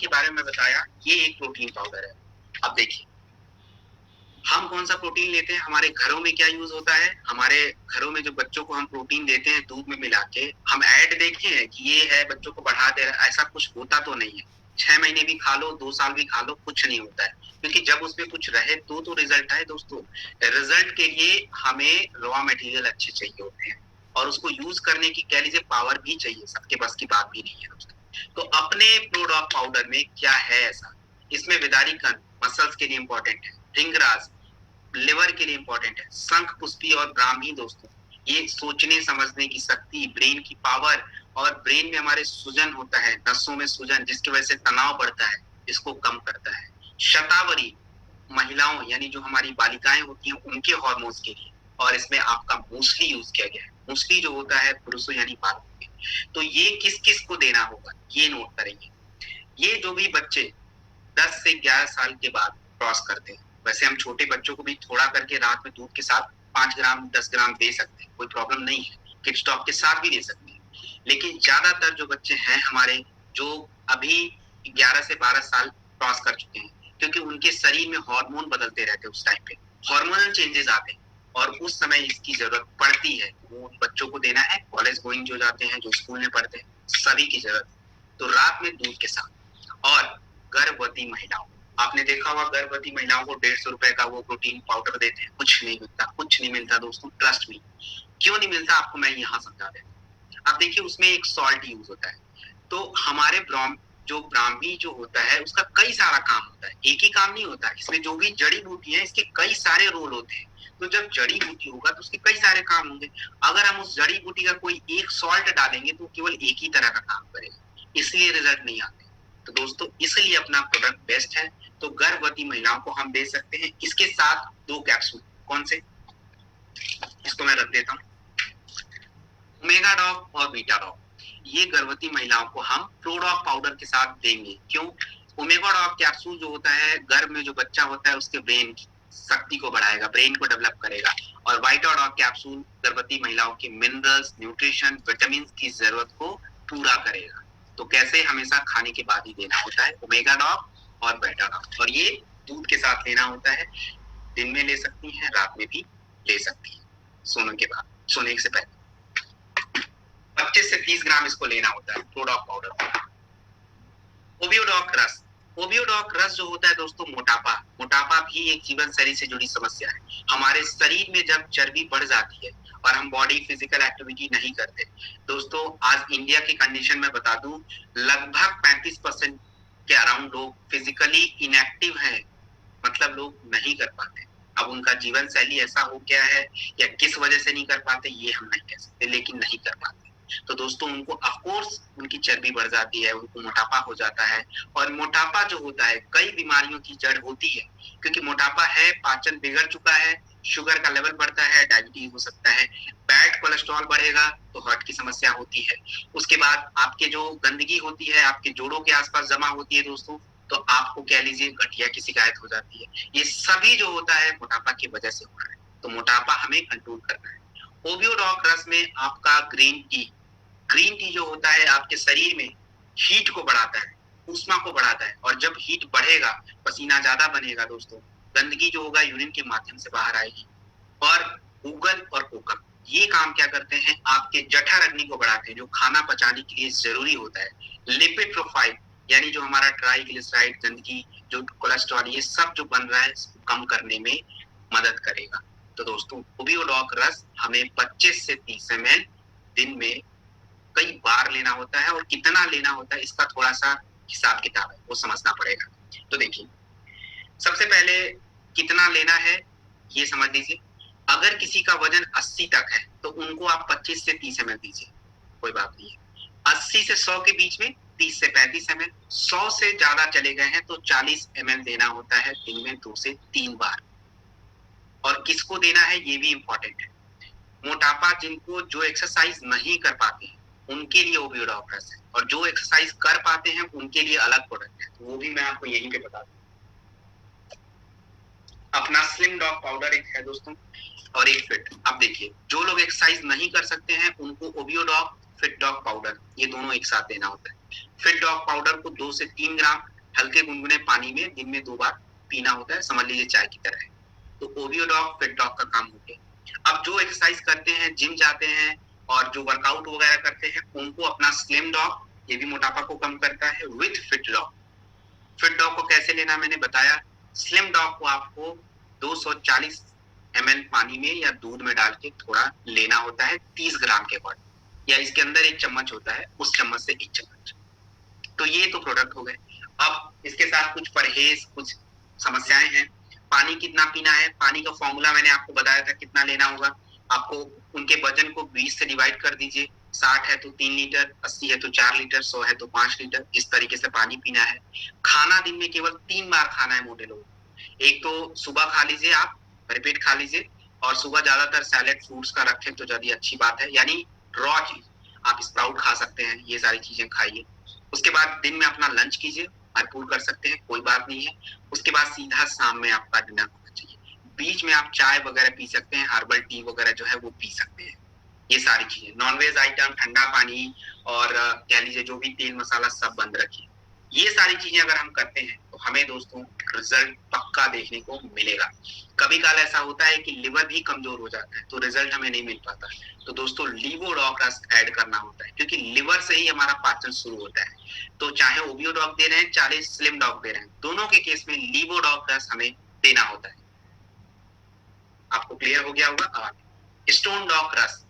के बारे में बताया, ये एक प्रोटीन पाउडर है। अब देखिए हम कौन सा प्रोटीन लेते हैं, हमारे घरों में क्या यूज होता है, हमारे घरों में जो बच्चों को हम प्रोटीन देते हैं दूध में मिला के, हम ऐड देखे हैं कि ये है बच्चों को बढ़ा दे रहा है, ऐसा कुछ होता तो नहीं है। 6 महीने भी खा लो, 2 साल भी खा लो, कुछ नहीं होता है, क्योंकि जब उसमें कुछ रहे तो रिजल्ट आए दोस्तों। रिजल्ट के लिए हमें रॉ मटेरियल अच्छे चाहिए होते हैं और उसको यूज करने की कह लीजिए पावर भी चाहिए, सबके बस की बात भी नहीं है दोस्तों। तो अपने प्रोडॉक पाउडर में क्या है ऐसा, इसमें विदारी कण मसल्स के लिए इंपॉर्टेंट है, रिंगराज लिवर के लिए इंपॉर्टेंट है, शंख पुष्पी और ब्राह्मी दोस्तों ये सोचने समझने की शक्ति, ब्रेन की पावर, और ब्रेन में हमारे सूजन होता है, नसों में सूजन जिसकी वजह से तनाव बढ़ता है, इसको कम करता है। शतावरी महिलाओं यानी जो हमारी बालिकाएं होती हैं उनके हार्मोन्स के लिए, और इसमें आपका मूसली यूज किया गया है। मूसली जो होता है पुरुषों यानी बालकों के, तो ये किस किस को देना होगा ये नोट करेंगे। ये जो भी बच्चे 10 से 11 साल के बाद क्रॉस करते हैं, वैसे हम छोटे बच्चों को भी थोड़ा करके रात में दूध के साथ 5 ग्राम 10 ग्राम दे सकते हैं, कोई प्रॉब्लम नहीं है, किड स्टॉक के साथ भी दे सकते हैं। लेकिन ज्यादातर जो बच्चे हैं हमारे जो अभी 11 से 12 साल क्रॉस कर चुके हैं, क्योंकि उनके शरीर में हार्मोन बदलते रहते हैं, उस टाइम पे हार्मोनल चेंजेस आते हैं और उस समय इसकी जरूरत पड़ती है। वो बच्चों को देना है, कॉलेज गोइंग जो जाते हैं, जो स्कूल में पढ़ते हैं, सभी की जरूरत। तो रात में दूध के साथ। और गर्भवती महिलाओं, आपने देखा होगा गर्भवती महिलाओं को 150 रुपए का वो प्रोटीन पाउडर देते हैं, कुछ नहीं मिलता, कुछ नहीं मिलता दोस्तों, ट्रस्ट मी। क्यों नहीं मिलता आपको मैं यहाँ समझा देता हूँ। अब देखिए उसमें एक सॉल्ट यूज होता है, तो हमारे ब्राह्मी जो होता है उसका कई सारा काम होता है, एक ही काम नहीं होता है। इसमें जो भी जड़ी बूटी है इसके कई सारे रोल होते हैं। तो जब जड़ी बूटी होगा तो उसके कई सारे काम होंगे। अगर हम उस जड़ी बूटी का कोई एक सॉल्ट डालेंगे तो केवल एक ही तरह का काम करेगा, इसलिए रिजल्ट नहीं आते। तो दोस्तों इसलिए अपना प्रोडक्ट बेस्ट है। तो गर्भवती महिलाओं को हम दे सकते हैं इसके साथ 2 कैप्सूल। कौन से, इसको मैं रख देता हूँ, ओमेगा डॉक और बीटा डॉक। ये गर्भवती महिलाओं को हम प्रोडॉक पाउडर के साथ देंगे। क्यों? ओमेगा डॉक कैप्सूल जो होता है गर्भ में जो बच्चा होता है उसके ब्रेन की शक्ति को बढ़ाएगा, ब्रेन को डेवलप करेगा, और वाइटा डॉक कैप्सूल गर्भवती महिलाओं के मिनरल्स, न्यूट्रिशन, विटामिन की जरूरत को पूरा करेगा। तो कैसे, हमेशा खाने के बाद ही देना होता है ओमेगा डॉक और बीटा डॉक, और ये दूध के साथ लेना होता है। दिन में ले सकती हैं, रात में भी ले सकती है, सोने के बाद, सोने से पहले। 25 से 30 ग्राम इसको लेना होता है प्रोडॉक पाउडर। ओबियोडॉक रस, ओबियोडॉक रस जो होता है दोस्तों, मोटापा भी एक जीवन शैली से जुड़ी समस्या है। हमारे शरीर में जब चर्बी बढ़ जाती है और हम बॉडी फिजिकल एक्टिविटी नहीं करते दोस्तों, आज इंडिया की कंडीशन में बता दूं, लगभग 35% के अराउंड लोग फिजिकली इनएक्टिव हैं, मतलब लोग नहीं कर पाते। अब उनका जीवन शैली ऐसा हो गया है या किस वजह से नहीं कर पाते ये हम नहीं कह सकते, लेकिन नहीं कर पाते। तो दोस्तों उनको ऑफकोर्स उनकी चर्बी बढ़ जाती है, उनको मोटापा हो जाता है। और मोटापा जो होता है कई बीमारियों की जड़ होती है, क्योंकि मोटापा है, पाचन बिगड़ चुका है, शुगर का लेवल बढ़ता है, डायबिटीज हो सकता है, बैड कोलेस्ट्रॉल बढ़ेगा तो हार्ट की समस्या होती है। उसके बाद आपके जो गंदगी होती है आपके जोड़ों के आसपास जमा होती है दोस्तों, तो आपको कह लीजिए गठिया की शिकायत हो जाती है। ये सभी जो होता है मोटापा की वजह से हो रहा है, तो मोटापा हमें कंट्रोल करना है। ओबियोडॉक रस में आपका ग्रीन टी जो होता है आपके शरीर में हीट को बढ़ाता है, ऊष्मा को बढ़ाता है, और जब हीट बढ़ेगा पसीना ज्यादा बनेगा दोस्तों, गंदगी जो होगा यूरिन के माध्यम से बाहर आएगी। और गूगल और कोकम ये काम क्या करते हैं, आपके जठर अग्नि को बढ़ाते हैं, जो खाना पचाने के लिए जरूरी होता है। लिपिड प्रोफाइल यानी जो हमारा ट्राइग्लिसराइड, गंदगी, जो कोलेस्ट्रॉल, ये सब जो बन रहा है इसको कम करने में मदद करेगा। तो दोस्तों ओबियोडॉक रस हमें 25 से 30 ml दिन में कई बार लेना होता है, और कितना लेना होता है इसका थोड़ा सा हिसाब किताब है, वो समझना पड़ेगा। तो देखिए सबसे पहले कितना लेना है ये समझ लीजिए। अगर किसी का वजन 80 तक है तो उनको आप 25 से 30 ml दीजिए, कोई बात नहीं है। 80 से 100 के बीच में 30 से 35 ml, 100 से ज्यादा चले गए हैं तो 40 ml देना होता है दिन में 2 से 3 बार। और किसको देना है ये भी इंपॉर्टेंट है। मोटापा जिनको जो एक्सरसाइज नहीं कर पाते हैं उनके लिए ओबियोडॉक रस है, और जो एक्सरसाइज कर पाते हैं उनके लिए अलग प्रोडक्ट है, तो वो भी मैं आपको यहीं पे बता दूं। अपना स्लिम डॉग पाउडर एक है दोस्तों, और एक फिट। अब देखिए जो लोग एक्सरसाइज नहीं कर सकते हैं उनको ओबियोडॉक फिट डॉग पाउडर, ये दोनों एक साथ देना होता है। फिट डॉग पाउडर को 2 से 3 ग्राम हल्के गुनगुने पानी में दिन में 2 बार पीना होता है, समझ लीजिए चाय की तरह है। तो ओवियो डॉग फिट डॉग का काम हो गया। अब जो एक्सरसाइज करते हैं, जिम जाते हैं और जो वर्कआउट वगैरह करते हैं, उनको अपना स्लिम डॉग, ये भी मोटापा को कम करता है, with fit dog. Fit dog को कैसे लेना मैंने बताया। स्लिम डॉग को आपको 240 ml पानी में या दूध में डाल के थोड़ा लेना होता है 30 ग्राम के बाद, या इसके अंदर 1 चम्मच होता है, उस चम्मच से 1 चम्मच। तो ये तो प्रोडक्ट हो गए। अब इसके साथ कुछ परहेज, कुछ समस्याएं हैं। पानी कितना पीना है, पानी का फॉर्मूला मैंने आपको बताया था कितना लेना होगा। आपको उनके वजन को 20 से डिवाइड कर दीजिए। 60 है तो 3 लीटर, 80 है तो 4 लीटर, 100 है तो 5 लीटर, इस तरीके से पानी पीना है। खाना दिन में केवल 3 बार खाना है मोटे लोगों को। एक तो सुबह खा लीजिए, आप रिपीट खा लीजिए, और सुबह ज्यादातर सैलेड फ्रूट्स का रखें तो ज्यादा अच्छी बात है, यानी रॉ चीज आप स्प्राउट खा सकते हैं, ये सारी चीजें खाइए। उसके बाद दिन में अपना लंच कीजिए, भरपूर कर सकते हैं, कोई बात नहीं है। उसके बाद सीधा शाम में आपका डिनर होना चाहिए। बीच में आप चाय वगैरह पी सकते हैं, हर्बल टी वगैरह जो है वो पी सकते हैं। ये सारी चीजें, नॉनवेज आइटम, ठंडा पानी और कह लीजिए जो भी तेल मसाला सब बंद रखिए। ये सारी चीजें अगर हम करते हैं तो हमें दोस्तों रिजल्ट पक्का देखने को मिलेगा। कभी काल ऐसा होता है कि लिवर भी कमजोर हो जाता है तो रिजल्ट हमें नहीं मिल पाता, तो दोस्तों लीवोडॉग रस ऐड करना होता है, क्योंकि लिवर से ही हमारा पाचन शुरू होता है। तो चाहे ओवियो डॉग दे रहे हैं, चाहे स्लिम डॉग दे रहे हैं, दोनों के केस में लीवोडॉग रस हमें देना होता है। आपको क्लियर हो गया होगा। स्टोन डॉग रस,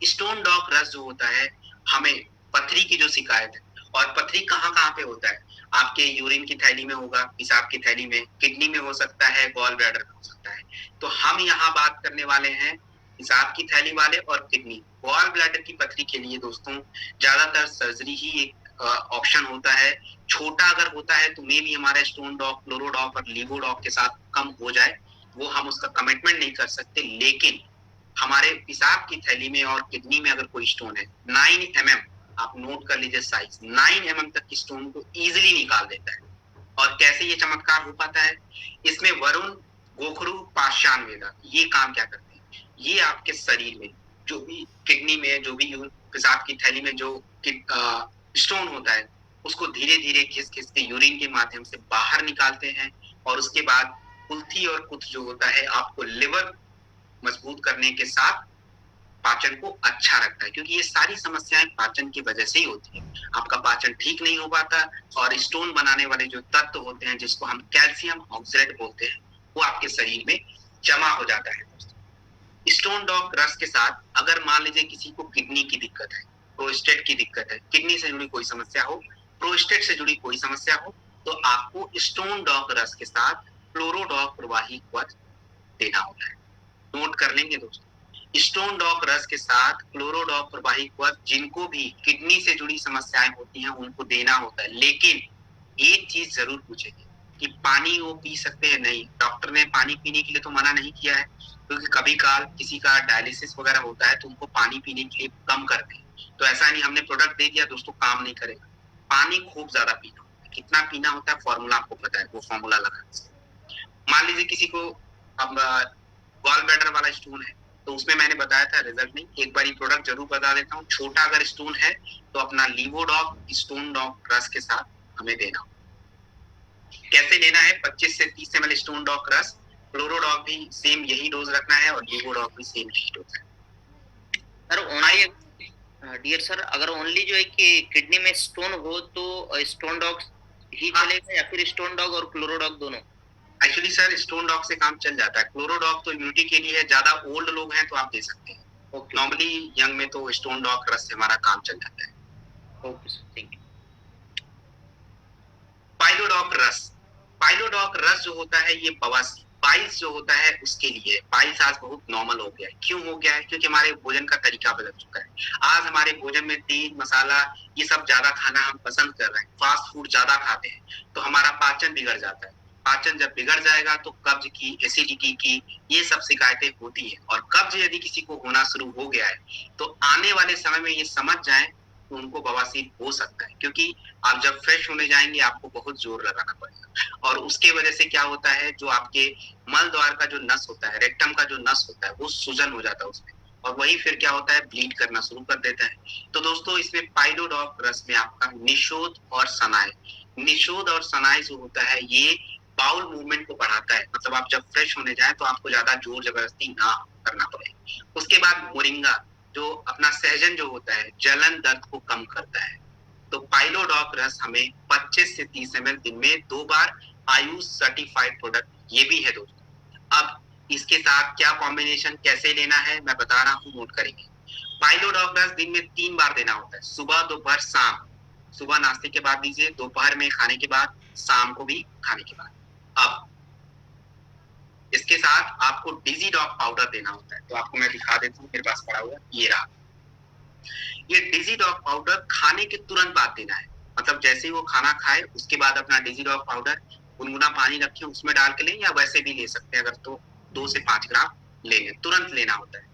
स्टोन डॉग रस जो होता है, हमें पथरी की जो शिकायत है, और पथरी कहाँ कहाँ पे होता है, आपके यूरिन की थैली में होगा, पेशाब की थैली में, किडनी में हो सकता है, गॉल ब्लैडर में हो सकता है। तो हम यहाँ बात करने वाले हैं पेशाब की थैली वाले और किडनी। गॉल ब्लैडर की पथरी के लिए दोस्तों ज्यादातर सर्जरी ही एक ऑप्शन होता है। छोटा अगर होता है तो मे भी हमारा स्टोन डॉग, क्लोरोडॉग और लीवोडॉग के साथ कम हो जाए, वो हम उसका कमिटमेंट नहीं कर सकते। लेकिन हमारे पेशाब की थैली में और किडनी में अगर कोई स्टोन है, 9 mm, आप नोट कर लीजिए साइज, 9 mm तक की स्टोन को इजीली निकाल देता है। और कैसे ये चमत्कार हो पाता है, इसमें वरुण, गोखरू, पाषाण वेदा ये काम क्या करते हैं, ये आपके शरीर में जो भी किडनी में, जो भी पेशाब की थैली में जो स्टोन होता है, उसको धीरे धीरे घिस घिस के यूरिन के माध्यम से बाहर निकालते हैं। और उसके बाद कुल्थी और कुथ जो होता है, आपको लिवर मजबूत करने के साथ पाचन को अच्छा रखता है, क्योंकि ये सारी समस्याएं पाचन की वजह से ही होती है। आपका पाचन ठीक नहीं हो पाता और स्टोन बनाने वाले जो तत्व होते हैं, जिसको हम कैल्शियम ऑक्सलेट बोलते हैं, वो आपके शरीर में जमा हो जाता है। स्टोन डॉग रस के साथ अगर मान लीजिए किसी को किडनी की दिक्कत है, प्रोस्टेट की दिक्कत है, किडनी से जुड़ी कोई समस्या हो, प्रोस्टेट से जुड़ी कोई समस्या हो, तो आपको स्टोन डॉग रस के साथ क्लोरोडॉग प्रवाही कवच देना होता है। नोट कर लेंगे दोस्तों, स्टोन डॉग रस के साथ क्लोरोडॉग प्रवाही कवच जिनको भी किडनी से जुड़ी समस्याएं होती हैं उनको देना होता है। लेकिन एक चीज जरूर पूछेंगे कि पानी वो पी सकते हैं, नहीं, डॉक्टर ने पानी पीने के लिए तो मना नहीं किया है, क्योंकि कभी काल किसी का डायलिसिस वगैरह होता है तो उनको पानी पीने के लिए कम करते हैं। तो ऐसा नहीं हमने प्रोडक्ट दे दिया दोस्तों काम नहीं करेगा, पानी खूब ज्यादा पीना होता है। कितना पीना होता है फॉर्मूला आपको पता है, वो फॉर्मूला लगा। मान लीजिए किसी को अब गॉल ब्लैडर वाला स्टोन है, तो उसमें मैंने बताया था रिजल्ट नहीं, एक बार ये प्रोडक्ट जरूर बता देता हूँ। छोटा अगर स्टोन है तो अपना लीवोडॉग स्टोन डॉग रस के साथ हमें देना। कैसे लेना है, 25 से 30 ml स्टोन डॉग रस, क्लोरोडॉग भी सेम यही डोज रखना है और लीवोडॉग भी सेम यही डोज है। सर ओनली डियर सर, अगर ओनली जो है कि किडनी में स्टोन हो तो स्टोन डॉग ही चलेगा या फिर स्टोन डॉग और क्लोरोडॉग दोनों? एक्चुअली सर स्टोन डॉग से काम चल जाता है, क्लोरोडॉग तो इम्यूनिटी के लिए है, ज्यादा ओल्ड लोग हैं तो आप दे सकते हैं। नॉर्मली यंग में तो स्टोन डॉग रस से हमारा काम चल जाता है। Okay sir, thank you. पाइलोडॉग रस, पाइलोडॉग रस जो होता है ये बवासीर, पाइल्स जो होता है उसके लिए। पाइल्स आज बहुत नॉर्मल हो गया है, क्यों हो गया है, क्योंकि हमारे भोजन का तरीका बदल चुका है। आज हमारे भोजन में तेल मसाला ये सब ज्यादा खाना हम पसंद कर रहे हैं, फास्ट फूड ज्यादा खाते हैं, तो हमारा पाचन बिगड़ जाता है। पाचन जब बिगड़ जाएगा तो कब्ज की, एसिडिटी की ये सब शिकायतें होती है। और कब्ज यदि किसी को होना शुरू हो गया है तो आने वाले समय में ये समझ जाए तो उनको बवासीर हो सकता है, क्योंकि आप जब फ्रेश होने जाएंगे आपको बहुत जोर लगाना पड़ेगा। और उसके वजह से क्या होता है, जो आपके मल द्वार का जो नस होता है, रेक्टम का जो नस होता है, वो सूजन हो जाता है उसमें, और वही फिर क्या होता है, ब्लीड करना शुरू कर देता है। तो दोस्तों इसमें पाइलोडॉक रस में आपका निशोथ और सनाय, निशोथ और सनाय जो होता है ये बाउल मूवमेंट को बढ़ाता है, मतलब आप जब फ्रेश होने जाए तो आपको ज्यादा जोर जबरदस्ती ना करना पड़े। उसके बाद मोरिंगा जो अपना सहजन जो होता है जलन दर्द को कम करता है। तो पाइलोडॉक रस हमें 25 से 30 ml दिन में 2 बार, आयुष सर्टिफाइड प्रोडक्ट ये भी है दोस्तों। अब इसके साथ क्या कॉम्बिनेशन कैसे लेना है मैं बता रहा हूँ, नोट करेंगे। पाइलोडॉक रस दिन में 3 बार देना होता है, सुबह दोपहर शाम। सुबह नाश्ते के बाद दीजिए, दोपहर में खाने के बाद, शाम को भी खाने के बाद। अब इसके साथ आपको डिजीडॉक पाउडर देना होता है, तो आपको मैं दिखा देता हूँ, मेरे पास पड़ा हुआ ये रहा। ये डिजीडॉक पाउडर खाने के तुरंत बाद देना है, मतलब जैसे ही वो खाना खाए उसके बाद अपना डिजीडॉक पाउडर गुनगुना पानी रखें उसमें डाल के लें, या वैसे भी ले सकते हैं, अगर तो 2 से 5 ग्राम ले लें, तुरंत लेना होता है।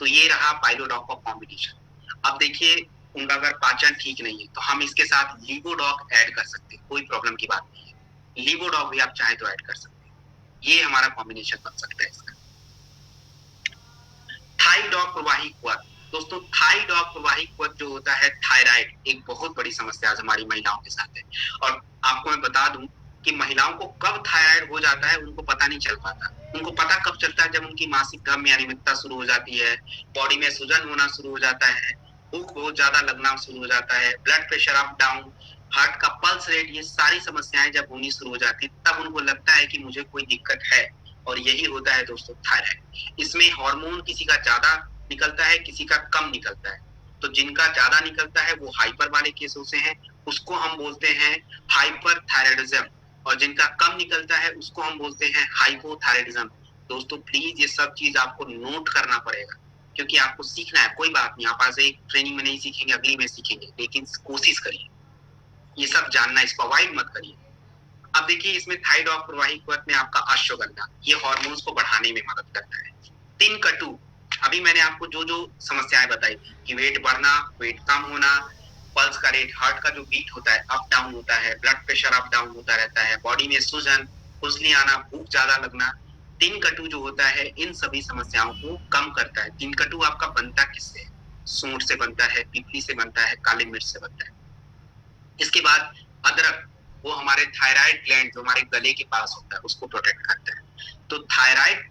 तो ये रहा पाइलोडॉक का कॉम्बिनेशन। अब देखिए उनका अगर पाचन ठीक नहीं है तो हम इसके साथ लीवोडॉक ऐड कर सकते हैं, कोई प्रॉब्लम की बात नहीं है, लीवोडॉक भी आप चाहे तो ऐड कर सकते हैं, ये हमारा कॉम्बिनेशन बन सकता है इसका। थाइडॉक प्रवाही क्वथ, दोस्तों थाइडॉक प्रवाही क्वथ जो होता है थायराइड, एक बहुत बड़ी समस्या आज हमारी महिलाओं के साथ है। और आपको मैं बता दूं कि महिलाओं को कब थायराइड हो जाता है उनको पता नहीं चल पाता। उनको पता कब चलता है, जब उनकी मासिक धर्म या अनियमितता शुरू हो जाती है, बॉडी में सूजन होना शुरू हो जाता है, भूख बहुत ज्यादा लगना शुरू हो जाता है, blood pressure up down, heart का पल्स रेट, ये सारी समस्याएं जब होनी शुरू हो जाती है तब उनको लगता है कि मुझे कोई दिक्कत है, और यही होता है दोस्तों थायराइड। इसमें हार्मोन किसी का ज्यादा निकलता है, किसी का कम निकलता है। तो जिनका ज्यादा निकलता है वो हाइपर वाले केसों से हैं, उसको हम बोलते हैं हाइपर थायराइडिज्म, और जिनका कम निकलता है उसको हम बोलते हैं हाइपोथायराइडिज्म। दोस्तों प्लीज ये सब चीज आपको नोट करना पड़ेगा, क्योंकि आपको सीखना है, कोई बात नहीं, आप आज एक ट्रेनिंग में नहीं सीखेंगे, अगली में सीखेंगे, लेकिन कोशिश करिए ये सब जानना, इसको अवॉइड मत करिए। अब देखिए इसमें थाइडॉक प्रवाही क्वथ में आपका अश्वगंधा, ये हार्मोन्स को बढ़ाने में मदद करता है। तिनकटु, अभी मैंने आपको जो जो समस्याएं बताई थी कि वेट बढ़ना, वेट कम होना, पल्स का रेट, हार्ट का जो बीट होता है अप डाउन होता है, ब्लड प्रेशर अप डाउन होता रहता है, बॉडी में सूजन, खुजली आना, भूख ज्यादा लगना, तिनकटु जो होता है इन सभी समस्याओं को कम करता है। तिनकटु आपका बनता किससे है? सूंड से बनता है, पिपली से बनता है, काली मिर्च से बनता है। इसके बाद अदरक, वो हमारे थायराइड ग्लैंड जो हमारे गले के पास होता है उसको प्रोटेक्ट करता है। तो थायराइड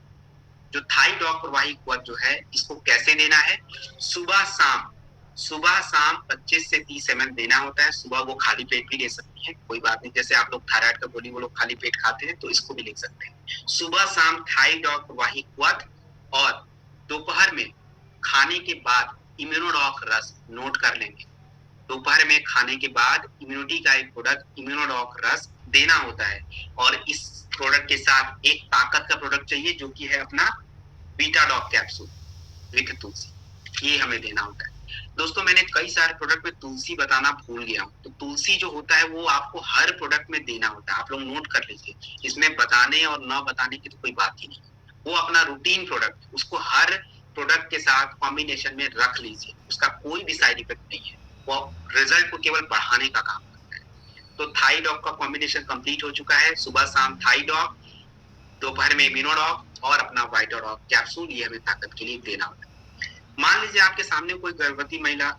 जो थाइडॉक प्रवाही क्वथ जो है इसको कैसे देना है? सुबह शाम, सुबह शाम 25 से 30 ml देना होता है। सुबह वो खाली पेट भी ले सकती है, कोई बात नहीं, जैसे आप लोग थायराइड का गोली वो लोग खाली पेट खाते हैं तो इसको भी ले सकते हैं। सुबह शाम थाइडॉक प्रवाही क्वथ, और दोपहर में खाने के बाद इम्यूनोडॉक रस, नोट कर लेंगे, दोपहर में खाने के बाद इम्यूनिटी का एक प्रोडक्ट इम्यूनोडॉक रस देना होता है। और इस प्रोडक्ट के साथ एक ताकत का प्रोडक्ट चाहिए जो कि है अपना बीटाडॉक कैप्सूल विथ तुलसी, ये हमें देना होता है। दोस्तों मैंने कई सारे प्रोडक्ट में तुलसी बताना भूल गया हूँ, तो तुलसी जो होता है वो आपको हर प्रोडक्ट में देना होता है, आप लोग नोट कर लीजिए, इसमें बताने और न बताने की तो कोई बात ही नहीं, वो अपना रूटीन प्रोडक्ट, उसको हर प्रोडक्ट के साथ कॉम्बिनेशन में रख लीजिए, उसका कोई भी साइड इफेक्ट नहीं है, वो रिजल्ट को केवल बढ़ाने का काम करता है। तो थाइडॉक का कॉम्बिनेशन कंप्लीट हो चुका है, सुबह शाम थाइडॉक, दोपहर में इम्यूनोडॉक और अपना वाइटोडॉक कैप्सूल, ये हमें ताकत के लिए देना होता है। मान लीजिए आपके सामने कोई गर्भवती महिला,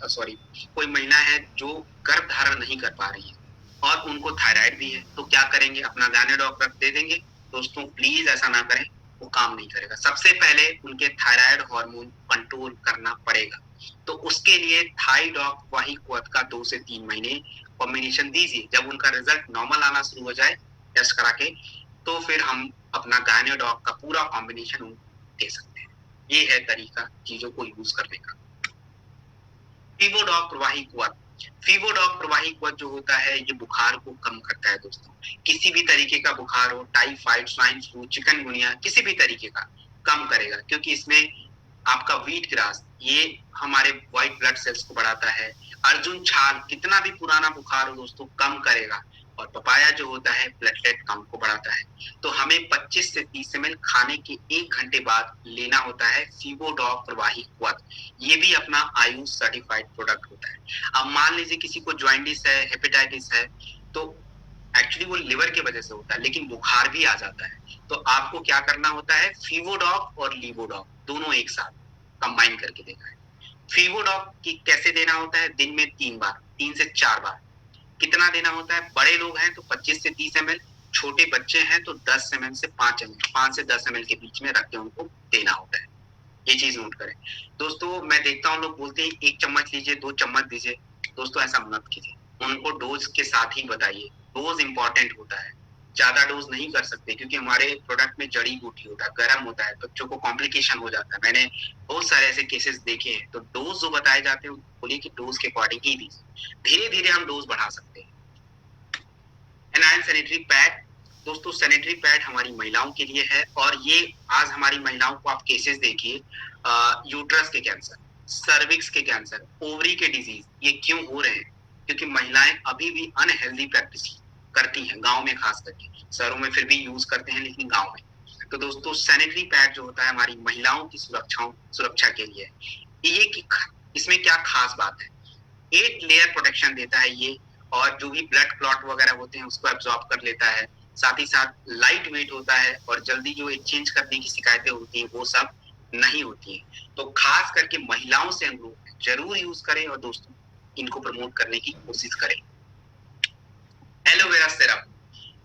कोई महिला है जो गर्भ धारण नहीं कर पा रही है और उनको थायराइड भी है, तो क्या करेंगे? अपना गायनेडॉक रख दे देंगे। दोस्तों प्लीज ऐसा ना करें, वो काम नहीं करेगा। सबसे पहले उनके थायराइड हार्मोन कंट्रोल करना पड़ेगा, तो उसके लिए थाइडॉक वही क्वथ का 2 से 3 महीने कॉम्बिनेशन दीजिए। जब उनका रिजल्ट नॉर्मल आना शुरू हो जाए टेस्ट करा के, तो फिर हम अपना गायनेडॉक का पूरा कॉम्बिनेशन उनको दे सकते हैं। ये है तरीका चीजों को यूज करने का। फीवोडॉक प्रवाही क्वथ, फीवोडॉक प्रवाही क्वथ जो होता है ये बुखार को कम करता है दोस्तों। किसी भी तरीके का बुखार हो, टाइफाइड, स्वाइन फ्लू, चिकनगुनिया, किसी भी तरीके का कम करेगा, क्योंकि इसमें आपका व्हीट ग्रास ये हमारे व्हाइट ब्लड सेल्स को बढ़ाता है। अर्जुन छाल कितना भी पुराना बुखार हो दोस्तों कम करेगा, और पपाया जो होता है प्लेटलेट काउंट को बढ़ाता है। तो हमें 25 से 30 ml खाने के 1 घंटे बाद लेना होता है फीवोडॉक प्रवाही क्वथ, ये भी अपना आयुष सर्टिफाइड प्रोडक्ट होता है। अब मान लीजिए किसी को ज्वाइंटिस है, हेपेटाइटिस है, तो एक्चुअली वो लिवर की वजह से होता है, लेकिन बुखार भी आ जाता है, तो आपको क्या करना होता है? फीवोडॉक और लीवोडॉक दोनों एक साथ, कंबाइन करके देखा है। फीवोडॉक की कैसे देना होता है, दिन में 3 बार, 3 से 4 बार। कितना देना होता है, बड़े लोग हैं तो 25 से 30 ml, छोटे बच्चे हैं तो 10 ml से 5 ml, 5 से 10 ml के बीच में रख के उनको देना होता है। ये चीज नोट करें दोस्तों। मैं देखता हूँ लोग बोलते हैं 1 चम्मच लीजिए, 2 चम्मच दीजिए। दोस्तों ऐसा मत कीजिए, उनको डोज के साथ ही बताइए। डोज इंपॉर्टेंट होता है, ज्यादा डोज नहीं कर सकते क्योंकि हमारे प्रोडक्ट में जड़ी बूटी होता है, गर्म होता है, बच्चों को कॉम्प्लिकेशन हो जाता है। मैंने बहुत सारे ऐसे केसेस देखे हैं। तो डोज जो बताए जाते हैं बोलिए कि डोज के अकॉर्डिंग ही दीजिए, धीरे धीरे हम डोज बढ़ा सकते हैं। एनायन सैनिटरी पैड, दोस्तों सैनिटरी पैड हमारी महिलाओं के लिए है, और ये आज हमारी महिलाओं को आप केसेस देखिए, यूट्रस के कैंसर, सर्विक्स के कैंसर, ओवरी के डिजीज, ये क्यों हो रहे हैं? क्योंकि महिलाएं अभी भी अनहेल्दी प्रैक्टिस करती हैं, गांव में खास करके, शहरों में फिर भी यूज करते हैं लेकिन गांव में। तो दोस्तों सैनिटरी पैड जो होता है हमारी महिलाओं की सुरक्षा के लिए, ये इसमें क्या खास बात है, 8 लेयर प्रोटेक्शन देता है ये, और जो भी ब्लड क्लॉट वगैरह होते हैं उसको एब्जॉर्ब कर लेता है। साथ ही साथ लाइट वेट होता है, और जल्दी जो एक्सचेंज करने की शिकायतें होती हैं वो सब नहीं होती हैं। तो खास करके महिलाओं से अनुरोध, जरूर यूज करें और दोस्तों इनको प्रमोट करने की कोशिश करें। एलोवेरा सिरप,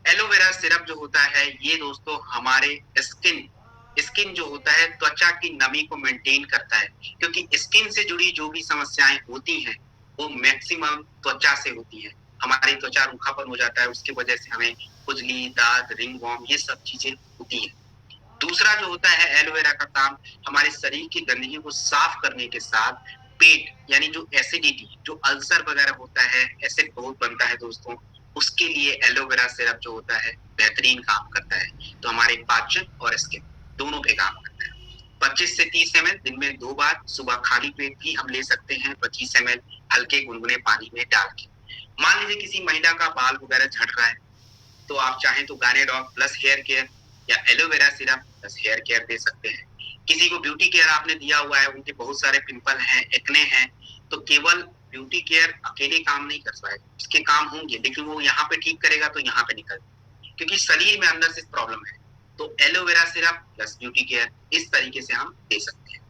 एलोवेरा सिरप जो होता है ये दोस्तों हमारे स्किन जो होता है, त्वचा की नमी को मेंटेन करता है, क्योंकि स्किन से जुड़ी जो भी समस्याएं होती हैं वो मैक्सिमम त्वचा से होती है। हमारी त्वचा रूखापन हो जाता है, उसकी वजह से हमें खुजली, दाद, रिंगवॉर्म, ये सब चीजें होती हैं। दूसरा जो होता है एलोवेरा का काम, हमारे शरीर की गंदगी को साफ करने के साथ पेट यानी जो एसिडिटी, जो अल्सर वगैरह होता है, एसिड बहुत बनता है दोस्तों, उसके लिए एलोवेरा सिरप जो होता है बेहतरीन काम करता है। तो हमारे पाचन और स्किन दोनों पे काम करता है। 25 से 30 ml दिन में 2 बार, सुबह खाली पेट भी हम ले सकते हैं 25 ml हल्के गुनगुने पानी में डाल के। मान लीजिए किसी महिला का बाल वगैरह झड़ रहा है तो आप चाहें तो गानेडॉक प्लस हेयर केयर या aloe vera syrup plus hair care दे सकते हैं। किसी को ब्यूटी केयर आपने दिया हुआ है, उनके बहुत सारे पिंपल हैं, एक्ने हैं, तो केवल ब्यूटी केयर अकेले काम नहीं कर पाएगा, उसके काम होंगे लेकिन वो यहाँ पे ठीक करेगा तो यहाँ पे निकल, क्योंकि शरीर में अंदर से प्रॉब्लम है। तो aloe vera syrup plus beauty care इस तरीके से हम दे सकते हैं।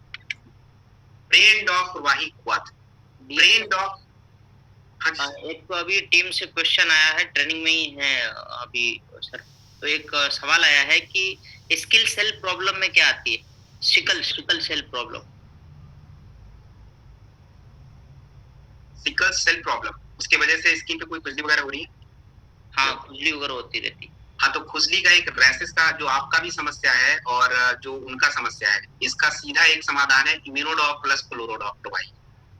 ब्रेन डॉग प्रवाही क्वाथ, ब्रेन डॉग, हाँ एक तो अभी टीम से क्वेश्चन आया है, ट्रेनिंग में ही है अभी सर। तो एक सवाल आया है कि स्किल सेल प्रॉब्लम में क्या आती है, sickle cell problem. Sickle cell problem, उसके वजह से स्किन पे कोई खुजली वगैरह हो रही है? हाँ, खुजली वगैरह होती रहती। हाँ, तो खुजली का एक रैशेस का जो आपका भी समस्या है और जो उनका समस्या है, इसका सीधा एक समाधान है इम्यूनोडॉक प्लस क्लोरोडॉक दवाई।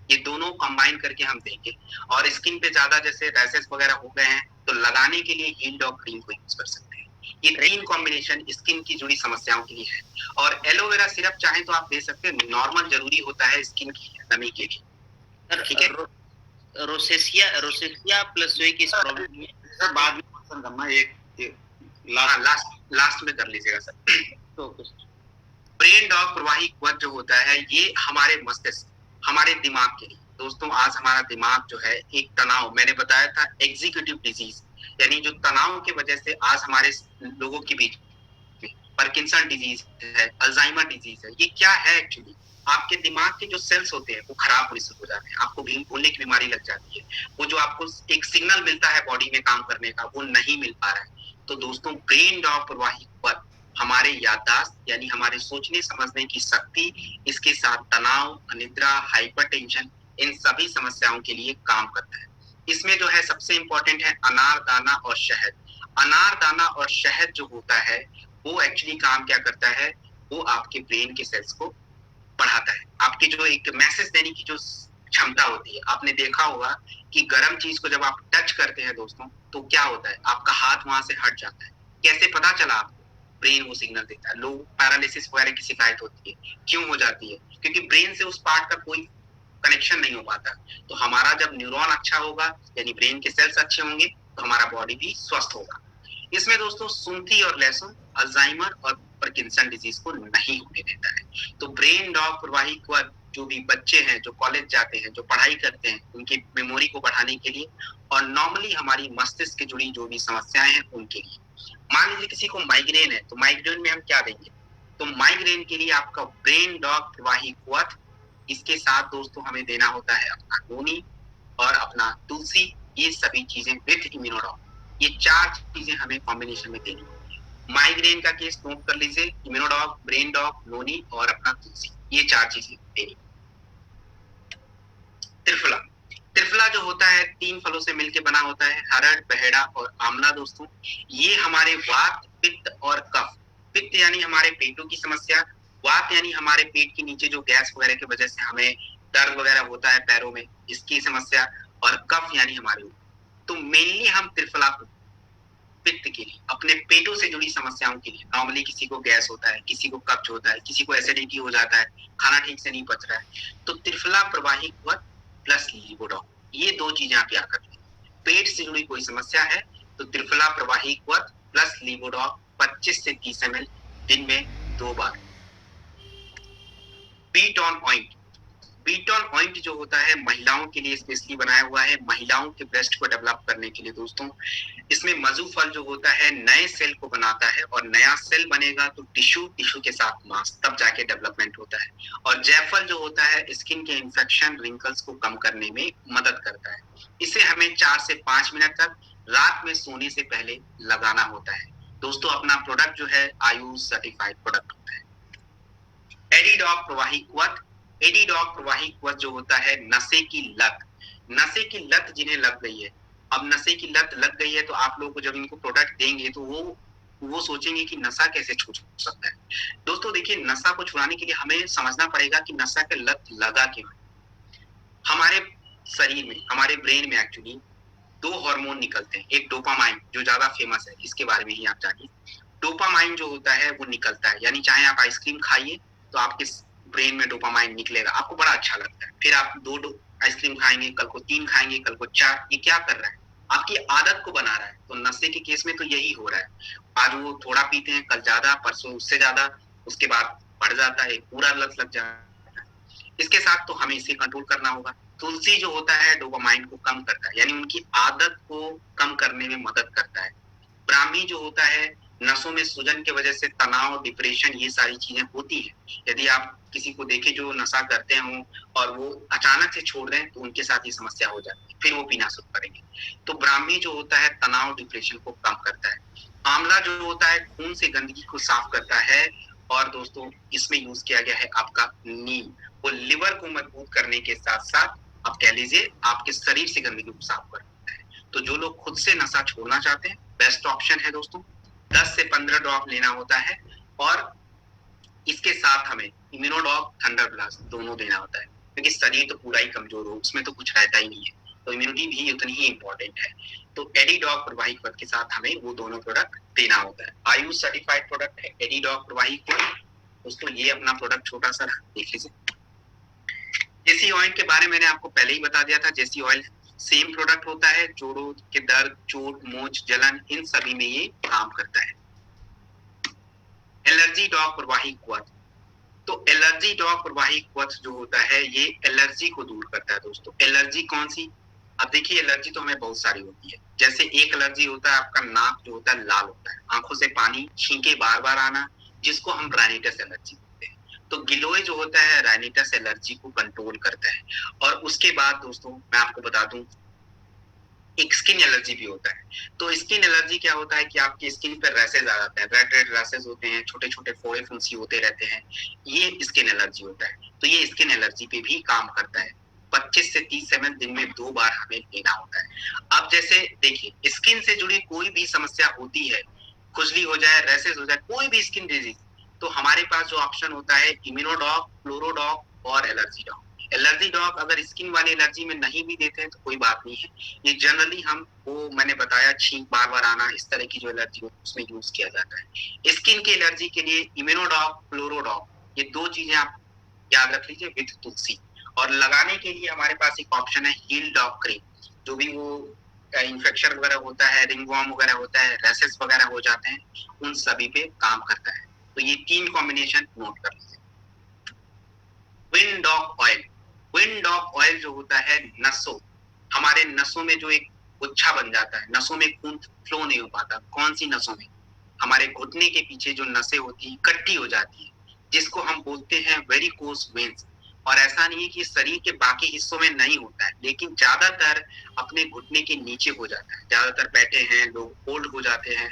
ये दोनों कंबाइन करके हम देंगे, और स्किन पे ज्यादा जैसे रैशेस वगैरह हो गए हैं तो लगाने के लिए हील डॉग क्रीम को यूज कर सकते हैं। ये 3 कॉम्बिनेशन स्किन की जुड़ी समस्याओं के लिए है। और एलोवेरा सिरप चाहे तो आप दे सकते हैं, नॉर्मल जरूरी होता है स्किन की नमी के लिए, ठीक है। रोसेसिया प्लस जो है कि इस प्रॉब्लम में सर बाद में क्वेश्चन करना, एक लास्ट में कर लीजिएगा सर। तो ब्रेन डॉग प्रवाही क्वथ जो होता है ये हमारे मस्तिष्क, हमारे दिमाग के लिए दोस्तों, आज हमारा दिमाग जो है एक तनाव, मैंने बताया था एग्जीक्यूटिव डिजीज, यानी जो तनाव की वजह से आज हमारे लोगों के बीच पार्किंसन डिजीज है, अल्जाइमर डिजीज है। ये क्या है एक्चुअली, आपके दिमाग के जो सेल्स होते हैं वो खराब होने शुरू हो जाते हैं, आपको भूलने की बीमारी लग जाती है, वो जो आपको एक सिग्नल मिलता है बॉडी में काम करने का वो नहीं मिल पा रहा है। तो दोस्तों ब्रेन डॉग प्रवाही क्वथ हमारे याददाश्त यानी हमारे सोचने समझने की शक्ति, इसके साथ तनाव, अनिद्रा, हाइपरटेंशन, इन सभी समस्याओं के लिए काम करता है। इसमें जो है सबसे इंपॉर्टेंट है अनार दाना और शहद। अनार दाना और शहद जो होता है वो एक्चुअली काम क्या करता है, वो आपके ब्रेन के सेल्स को बढ़ाता है, आपकी जो एक मैसेज देने की जो क्षमता होती है। आपने देखा होगा कि गर्म चीज को जब आप टच करते हैं दोस्तों तो क्या होता है, आपका हाथ वहां से हट जाता है। कैसे पता चला आपको, ब्रेन वो सिग्नल देता है। लोग पैरालिसिस वगैरह की शिकायत होती है, क्यों हो जाती है, क्योंकि ब्रेन से उस पार्ट का कोई कनेक्शन नहीं हो पाता। तो हमारा जब न्यूरॉन अच्छा होगा यानी ब्रेन के सेल्स अच्छे होंगे तो हमारा बॉडी भी स्वस्थ होगा। इसमें दोस्तों सुंठी और लहसुन अल्जाइमर और पार्किंसन डिजीज को नहीं होने देता है। तो ब्रेन डॉग प्रवाही क्वथ जो भी बच्चे हैं जो कॉलेज जाते हैं, जो पढ़ाई करते हैं, उनकी मेमोरी को बढ़ाने के लिए, और नॉर्मली हमारी मस्तिष्क से जुड़ी जो भी समस्याएं हैं उनके लिए। मान लीजिए किसी को माइग्रेन है तो माइग्रेन में हम क्या देंगे, तो माइग्रेन के लिए आपका ब्रेन डॉग प्रवाही क्वथ, इसके साथ दोस्तों हमें देना होता है अपना नोनी और अपना तुलसी, ये सभी चीजें विथ इम्यूनोडॉग, ये 4 चीजें हमें कॉम्बिनेशन में देनी होती है। माइग्रेन का केस नोट कर लीजिए, इम्यूनोडॉग, ब्रेन डॉग, नोनी और अपना तुलसी, ये 4 चीजें देनी। त्रिफला, त्रिफला जो होता है 3 फलों से मिलकर बना होता है, हरड़, बहेड़ा और आंवला दोस्तों। ये हमारे वात, पित्त और कफ, पित्त यानी हमारे पेटों की समस्या, वात यानी हमारे पेट के नीचे जो गैस वगैरह की वजह से हमें दर्द वगैरह होता है पैरों में, इसकी समस्या, और कफ यानी हमारे, तो मेनली हम त्रिफला को पित्त के लिए, अपने पेटों से जुड़ी समस्याओं के लिए, नॉर्मली किसी को गैस होता है, किसी को कब्ज होता है, किसी को एसिडिटी हो जाता है, खाना ठीक से नहीं पच रहा है, तो त्रिफला प्रवाही क्वथ प्लस लिवोडॉग, ये 2 चीजें आप याद रखें। पेट से जुड़ी कोई समस्या है तो त्रिफला प्रवाही क्वथ प्लस लिवोडॉग 25 से 30 ml दिन में 2 बार। बीट ऑन ऑइंट, बीट ऑन ऑइंट जो होता है महिलाओं के लिए स्पेशली बनाया हुआ है, महिलाओं के ब्रेस्ट को डेवलप करने के लिए दोस्तों। इसमें मधु फल जो होता है नए सेल को बनाता है, और नया सेल बनेगा तो टिश्यू, टिश्यू के साथ मांस, तब जाके डेवलपमेंट होता है। और जायफल जो होता है स्किन के इन्फेक्शन, रिंकल्स को कम करने में मदद करता है। इसे हमें 4 से 5 मिनट तक रात में सोने से पहले लगाना होता है दोस्तों। अपना प्रोडक्ट जो है आयुष सर्टिफाइड प्रोडक्ट होता है। एडिडॉग प्रवाही क्वथ, एडिडॉग प्रवाही क्वथ जो होता है नशे की लत, नशे की लत जिन्हें लग गई है, अब नशे की लत लग गई है तो आप लोगों को जब इनको प्रोडक्ट देंगे तो वो सोचेंगे कि नशा कैसे छूट सकता है। दोस्तों देखिए, नशा को छुड़ाने के लिए हमें समझना पड़ेगा कि नशा की लत लगा क्यों। हमारे शरीर में, हमारे ब्रेन में एक्चुअली 2 हार्मोन निकलते हैं, एक डोपामाइन जो ज्यादा फेमस है, इसके बारे में ही आप जानिए। डोपामाइन जो होता है वो निकलता है, यानी चाहे आप आइसक्रीम खाइए तो आपके ब्रेन में डोपामाइन निकलेगा, आपको बड़ा अच्छा लगता है। फिर आप 2 आइसक्रीम खाएंगे, कल को 3 खाएंगे, कल को 4, ये क्या कर रहा है, आपकी आदत को बना रहा है। तो नशे के केस में तो यही हो रहा है, आज वो थोड़ा पीते हैं, कल ज्यादा, परसों उससे ज्यादा, उसके बाद बढ़ जाता है, पूरा लत लग जाता है। इसके साथ तो हमें इसे कंट्रोल करना होगा। तुलसी जो होता है डोपामाइन को कम करता है, यानी उनकी आदत को कम करने में मदद करता है। ब्राह्मी जो होता है नसों में सूजन की वजह से तनाव, डिप्रेशन, ये सारी चीजें होती है। यदि आप किसी को देखें जो नशा करते हो और वो अचानक से छोड़ दें तो उनके साथ ये समस्या हो जाती है, फिर वो पीना शुरू करेंगे। तो ब्राह्मी जो होता है तनाव, डिप्रेशन को कम करता है। आंवला जो होता है खून से गंदगी को साफ करता है, और दोस्तों इसमें यूज किया गया है आपका नीम, वो लिवर को मजबूत करने के साथ साथ आप कह लीजिए आपके शरीर से गंदगी को साफ करता है। तो जो लोग खुद से नशा छोड़ना चाहते हैं, बेस्ट ऑप्शन है दोस्तों, 10 से 15 ड्रॉप लेना होता है, और इसके साथ हमें इम्यूनोडॉग, थंडर ब्लास्ट दोनों देना होता है, क्योंकि शरीर तो पूरा ही कमजोर हो, उसमें तो कुछ रहता ही नहीं है, तो इम्यूनिटी भी उतनी ही इंपॉर्टेंट है। तो एडिडॉग प्रवाही क्वथ के साथ हमें वो दोनों प्रोडक्ट देना होता है। आयुष सर्टिफाइड प्रोडक्ट है एडिडॉग प्रवाही क्वथ दोस्तों। ये अपना प्रोडक्ट छोटा सा देख लीजिए। जेसी ऑयल के बारे में मैंने आपको पहले ही बता दिया था, जेसी ऑयल सेम प्रोडक्ट होता है, जोड़ों के दर्द, चोट, मोच, जलन, इन सभी में ये काम करता है। एलर्जी डॉग प्रवाही क्वथ, तो एलर्जी डॉग प्रवाही क्वथ जो होता है ये एलर्जी को दूर करता है दोस्तों। एलर्जी कौन सी, अब देखिए एलर्जी तो हमें बहुत सारी होती है, जैसे एक एलर्जी होता है आपका नाक जो होता है लाल होता है, आंखों से पानी, छींके बार बार आना, जिसको हम राइनिटस एलर्जी बोलते हैं। तो गिलोय जो होता है राइनिटस एलर्जी को कंट्रोल करता है। और उसके बाद दोस्तों मैं आपको बता दूं एक स्किन एलर्जी भी होता है। तो स्किन एलर्जी क्या होता है कि आपकी स्किन पर रैशेज आ जाते हैं, रेड रेड रैशेज होते हैं, छोटे छोटे फोड़े फुंसी होते रहते हैं, ये स्किन एलर्जी होता है। तो ये स्किन एलर्जी पे भी काम करता है। 25 से 30 ml दिन में 2 बार हमें लेना होता है। अब जैसे देखिए स्किन से जुड़ी कोई भी समस्या होती है, खुजली हो जाए, रैशेज हो जाए, कोई भी स्किन डिजीज, तो हमारे पास जो ऑप्शन होता है इम्यूनोडॉग, फ्लोरोडॉग और एलर्जी डॉग। एलर्जी डॉग अगर स्किन वाली एलर्जी में नहीं भी देते हैं तो कोई बात नहीं है, ये जनरली हम वो मैंने बताया छींक बार बार आना, इस तरह की जो एलर्जी होती है उसमें यूज किया जाता है। स्किन की एलर्जी के लिए इम्यूनोडॉग, फ्लोरोडॉग, ये 2 चीजें आप याद रख लीजिए विद तुलसी। और लगाने के लिए हमारे पास एक ऑप्शन है हील डॉग क्रीम, जो भी वो इन्फेक्शन वगैरह होता है, रिंगवॉर्म वगैरह होता है, रैशेस वगैरह हो जाते हैं, उन सभी पे काम करता है। तो ये 3 कॉम्बिनेशन नोट कर लीजिए। Wind dog oil, wind dog oil जो होता है नसों, हमारे नसों में जो एक गुच्छा बन जाता है, नसों में खून फ्लो नहीं हो पाता, कौन सी नसों में, हमारे घुटने के पीछे जो नसें होती है इकट्ठी हो जाती है, जिसको हम बोलते हैं वेरिकोस वेन्स। और ऐसा नहीं है कि शरीर के बाकी हिस्सों में नहीं होता है, लेकिन ज्यादातर अपने घुटने के नीचे हो जाता है। ज्यादातर बैठे हैं लोग ओल्ड हो जाते हैं,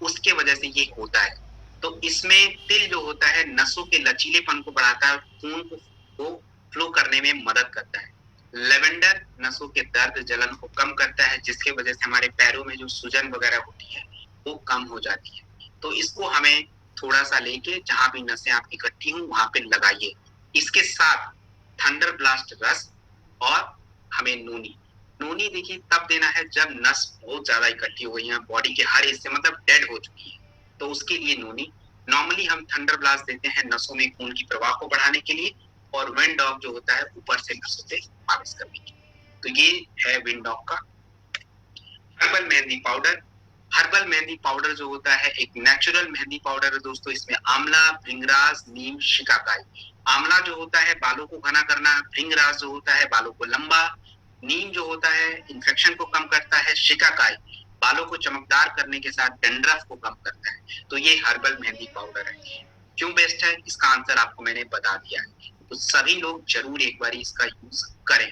उसके वजह से ये होता है। तो इसमें तिल जो होता है नसों के लचीलेपन को बढ़ाता है, खून को फ्लो करने में मदद करता है। लेवेंडर नसों के दर्द जलन को कम करता है, जिसके वजह से हमारे पैरों में जो सूजन वगैरह होती है वो कम हो जाती है। तो इसको हमें थोड़ा सा लेके जहां भी नसें आपकी इकट्ठी हों वहां पे लगाइए। इसके साथ थंडर ब्लास्ट रस और हमें नूनी। नूनी देखिए तब देना है जब नस बहुत ज्यादा इकट्ठी हो गई है, बॉडी के हर हिस्से मतलब डेड हो चुकी है, तो उसके लिए नूनी। नॉर्मली हम थंडर ब्लास्ट देते हैं नसों में खून की प्रवाह को बढ़ाने के लिए, और विंड डॉग जो होता है ऊपर से नसों से मालिश करने के लिए। तो ये है विंड डॉग का। Herbal mehndi powder. Herbal mehndi powder जो होता है एक नेचुरल मेहंदी पाउडर है दोस्तों। इसमें आंवला, भृंगराज, नीम, शिकाकाई। आंवला जो होता है बालों को घना करना, भृंगराज जो होता है बालों को लंबा, नीम जो होता है इन्फेक्शन को कम करता है, शिकाकाई बालों को चमकदार करने के साथ डैंड्रफ को कम करता है। तो ये हर्बल मेहंदी पाउडर है। क्यों बेस्ट है इसका आंसर आपको मैंने बता दिया है, तो सभी लोग जरूर एक बार इसका यूज करें।